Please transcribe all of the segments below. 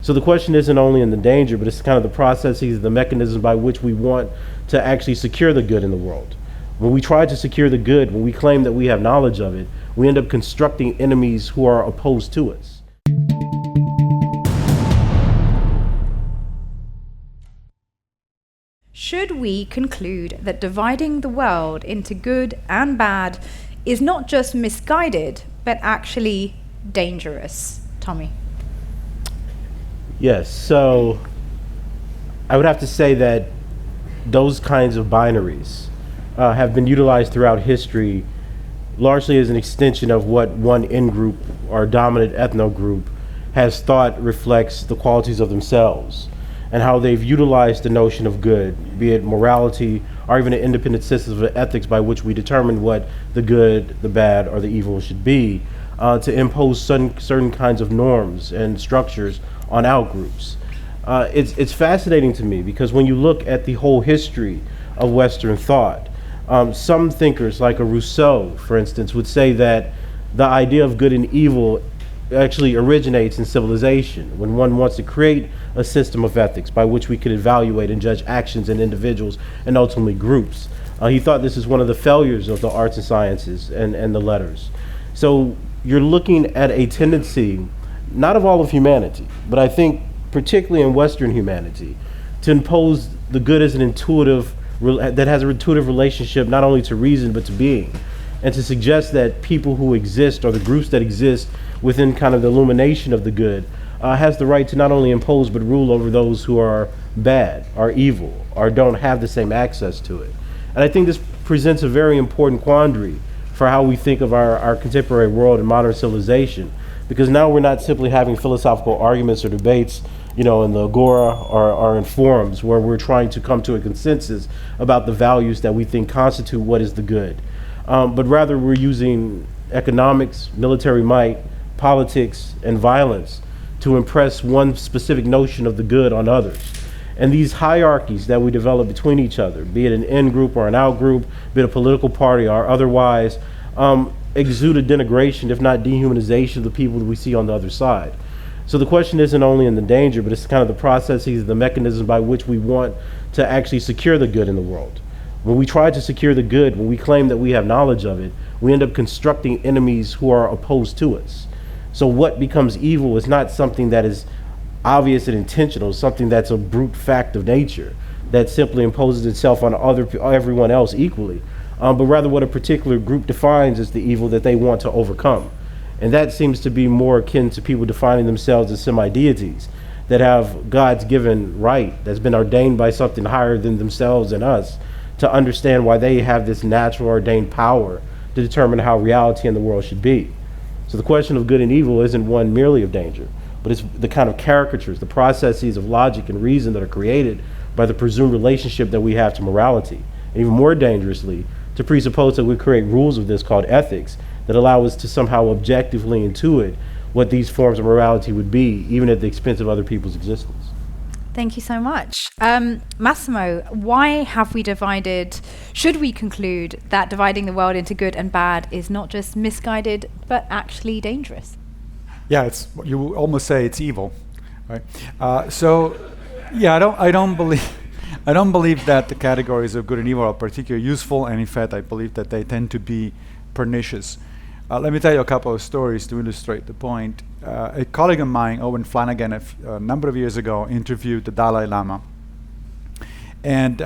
So the question isn't only in the danger, but it's kind of the processes, the mechanisms by which we want to actually secure the good in the world. When we try to secure the good, when we claim that we have knowledge of it, we end up constructing enemies who are opposed to us. Should we conclude that dividing the world into good and bad is not just misguided, but actually dangerous? Tommy. Yes, so I would have to say that those kinds of binaries have been utilized throughout history largely as an extension of what one in-group or dominant ethno-group has thought reflects the qualities of themselves, and how they've utilized the notion of good, be it morality or even an independent system of ethics by which we determine what the good, the bad, or the evil should be, to impose certain kinds of norms and structures on outgroups. It's fascinating to me because when you look at the whole history of Western thought, some thinkers like a Rousseau, for instance, would say that the idea of good and evil actually originates in civilization, when one wants to create a system of ethics by which we could evaluate and judge actions in individuals and ultimately groups. He thought this is one of the failures of the arts and sciences and the letters. So you're looking at a tendency, not of all of humanity, but I think particularly in Western humanity, to impose the good as an intuitive, that has an intuitive relationship not only to reason but to being, and to suggest that people who exist or the groups that exist within kind of the illumination of the good has the right to not only impose but rule over those who are bad or evil or don't have the same access to it. And I think this presents a very important quandary for how we think of our contemporary world and modern civilization, because now we're not simply having philosophical arguments or debates, in the agora or in forums where we're trying to come to a consensus about the values that we think constitute what is the good. But rather we're using economics, military might, politics, and violence to impress one specific notion of the good on others. And these hierarchies that we develop between each other, be it an in-group or an out-group, be it a political party or otherwise, exude a denigration, if not dehumanization, of the people that we see on the other side. So the question isn't only in the danger, but it's kind of the processes, the mechanisms by which we want to actually secure the good in the world. When we try to secure the good, when we claim that we have knowledge of it, we end up constructing enemies who are opposed to us. So what becomes evil is not something that is obvious and intentional, something that's a brute fact of nature that simply imposes itself on everyone else equally, but rather what a particular group defines as the evil that they want to overcome. And that seems to be more akin to people defining themselves as semi-deities that have God's given right that's been ordained by something higher than themselves and us to understand why they have this natural ordained power to determine how reality in the world should be. So the question of good and evil isn't one merely of danger, but it's the kind of caricatures, the processes of logic and reason that are created by the presumed relationship that we have to morality. And even more dangerously, to presuppose that we create rules of this called ethics that allow us to somehow objectively intuit what these forms of morality would be, even at the expense of other people's existence. Thank you so much. Massimo, why have we should we conclude that dividing the world into good and bad is not just misguided, but actually dangerous? Yeah, you almost say it's evil, right? I don't believe that the categories of good and evil are particularly useful, and in fact, I believe that they tend to be pernicious. Let me tell you a couple of stories to illustrate the point. A colleague of mine, Owen Flanagan, a number of years ago, interviewed the Dalai Lama. And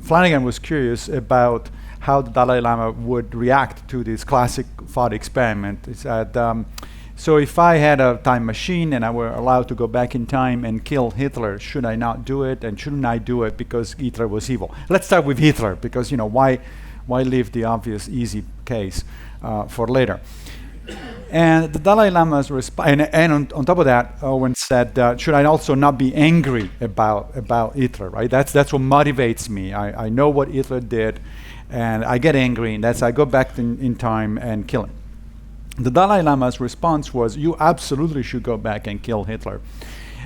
Flanagan was curious about how the Dalai Lama would react to this classic thought experiment. He said, so if I had a time machine and I were allowed to go back in time and kill Hitler, should I not do it? And shouldn't I do it because Hitler was evil? Let's start with Hitler, because why leave the obvious easy case for later? And the Dalai Lama's response, and on top of that, Owen said, should I also not be angry about Hitler, right? That's what motivates me. I know what Hitler did, and I get angry, and I go back in time and kill him. The Dalai Lama's response was, you absolutely should go back and kill Hitler.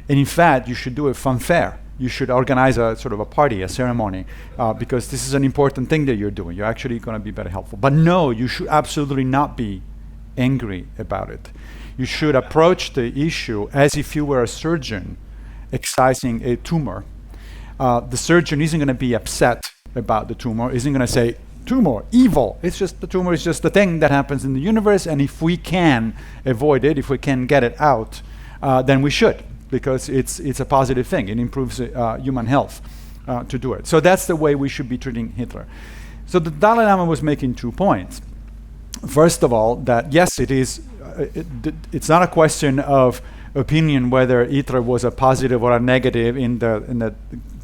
And in fact, you should do a fanfare. You should organize a sort of a party, a ceremony, because this is an important thing that you're doing. You're actually going to be very helpful. But no, you should absolutely not be angry about it. You should approach the issue as if you were a surgeon excising a tumor, the surgeon isn't going to be upset about the tumor, isn't going to say, tumor, evil. It's just the tumor is just the thing that happens in the universe, and if we can avoid it, if we can get it out, then we should, because it's a positive thing. It improves human health to do it. So that's the way we should be treating Hitler. So the Dalai Lama was making 2 points. First of all, that yes, it is. It's not a question of opinion whether Hitler was a positive or a negative in the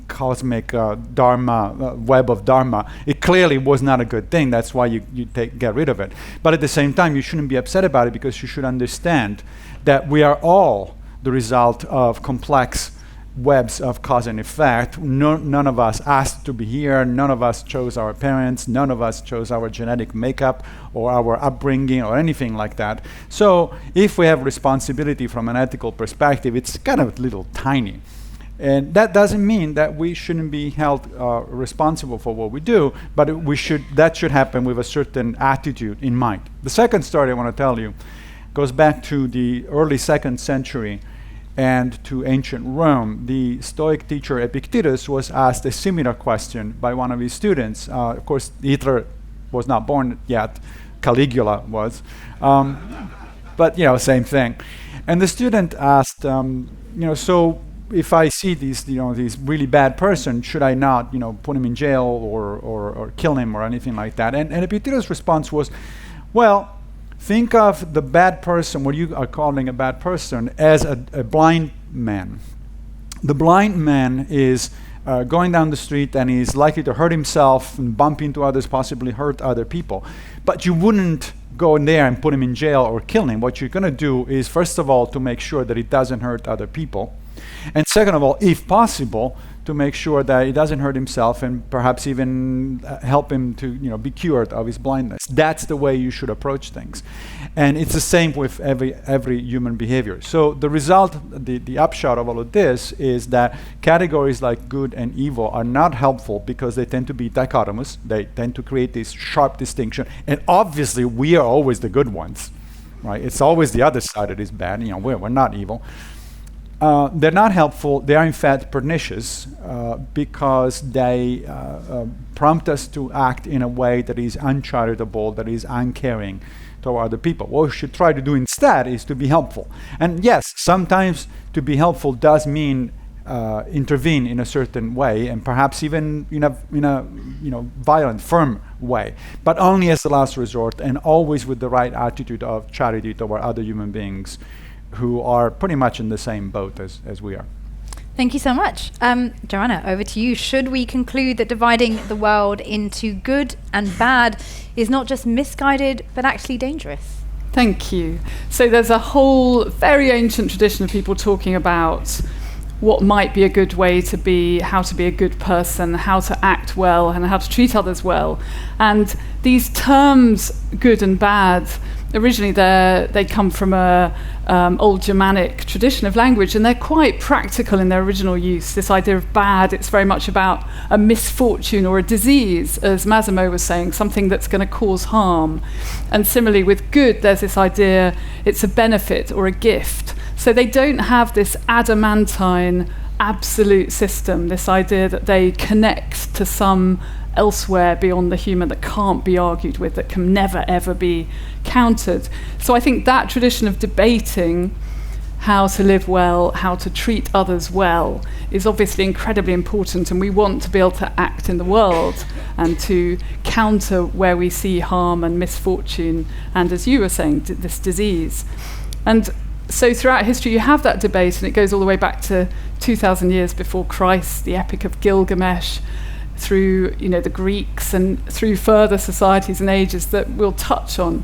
cosmic dharma web of dharma. It clearly was not a good thing. That's why you get rid of it. But at the same time, you shouldn't be upset about it, because you should understand that we are all the result of complex webs of cause and effect. None of us asked to be here. None of us chose our parents. None of us chose our genetic makeup or our upbringing or anything like that. So if we have responsibility from an ethical perspective, it's kind of a little tiny. And that doesn't mean that we shouldn't be held responsible for what we do, but that should happen with a certain attitude in mind. The second story I want to tell you goes back to the early 2nd century and to ancient Rome. The Stoic teacher Epictetus was asked a similar question by one of his students. Of course, Hitler was not born yet. Caligula was. But, same thing. And the student asked, so if I see these really bad person, should I not, put him in jail or kill him or anything like that? And Epictetus' response was, well, think of the bad person, what you are calling a bad person, as a blind man. The blind man is going down the street and he's likely to hurt himself and bump into others, possibly hurt other people. But you wouldn't go in there and put him in jail or kill him. What you're going to do is, first of all, to make sure that he doesn't hurt other people. And second of all, if possible, to make sure that he doesn't hurt himself and perhaps even help him to be cured of his blindness. That's the way you should approach things. And it's the same with every human behavior. So the result, the upshot of all of this is that categories like good and evil are not helpful, because they tend to be dichotomous. They tend to create this sharp distinction. And obviously we are always the good ones, right? It's always the other side that is bad. We're not evil. They're not helpful. They are in fact pernicious because they prompt us to act in a way that is uncharitable, that is uncaring toward other people. What we should try to do instead is to be helpful. And yes, sometimes to be helpful does mean intervene in a certain way, and perhaps even in a violent, firm way, but only as the last resort, and always with the right attitude of charity toward other human beings who are pretty much in the same boat as we are. Thank you so much. Joanna, over to you. Should we conclude that dividing the world into good and bad is not just misguided, but actually dangerous? Thank you. So there's a whole very ancient tradition of people talking about what might be a good way to be, how to be a good person, how to act well, and how to treat others well. And these terms, good and bad, originally they come from a old Germanic tradition of language, and they're quite practical in their original use. This idea of bad, it's very much about a misfortune or a disease, as Massimo was saying, something that's going to cause harm. And similarly with good, there's this idea it's a benefit or a gift. So they don't have this adamantine absolute system, this idea that they connect to some elsewhere beyond the human that can't be argued with, that can never ever be countered. So I think that tradition of debating how to live well, how to treat others well, is obviously incredibly important, and we want to be able to act in the world and to counter where we see harm and misfortune and, as you were saying, this disease. And so throughout history you have that debate, and it goes all the way back to 2,000 years before Christ, the Epic of Gilgamesh, through the Greeks and through further societies and ages that we'll touch on.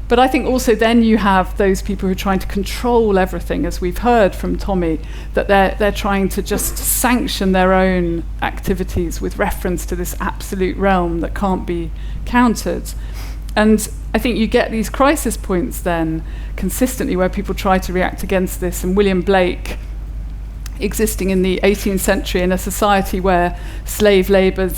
But I think also then you have those people who are trying to control everything, as we've heard from Tommy, that they're trying to just sanction their own activities with reference to this absolute realm that can't be countered. And I think you get these crisis points then consistently where people try to react against this. And William Blake, existing in the 18th century in a society where slave labour,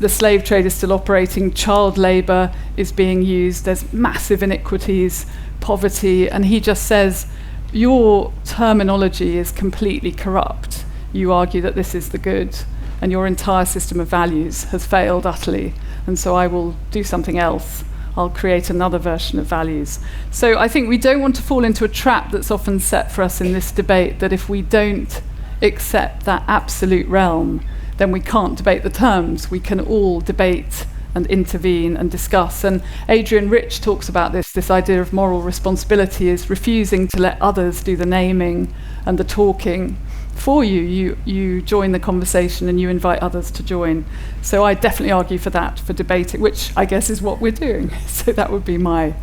the slave trade is still operating, child labour is being used, there's massive inequities, poverty, and he just says, your terminology is completely corrupt. You argue that this is the good, and your entire system of values has failed utterly, and so I will do something else. I'll create another version of values. So I think we don't want to fall into a trap that's often set for us in this debate, that if we don't accept that absolute realm, then we can't debate the terms. We can all debate and intervene and discuss. And Adrian Rich talks about this idea of moral responsibility is refusing to let others do the naming and the talking for you. You join the conversation and you invite others to join. So I definitely argue for that, for debating, which I guess is what we're doing. So that would be my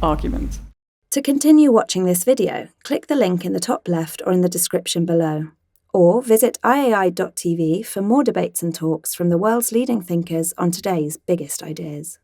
argument. To continue watching this video, click the link in the top left or in the description below. Or visit iai.tv for more debates and talks from the world's leading thinkers on today's biggest ideas.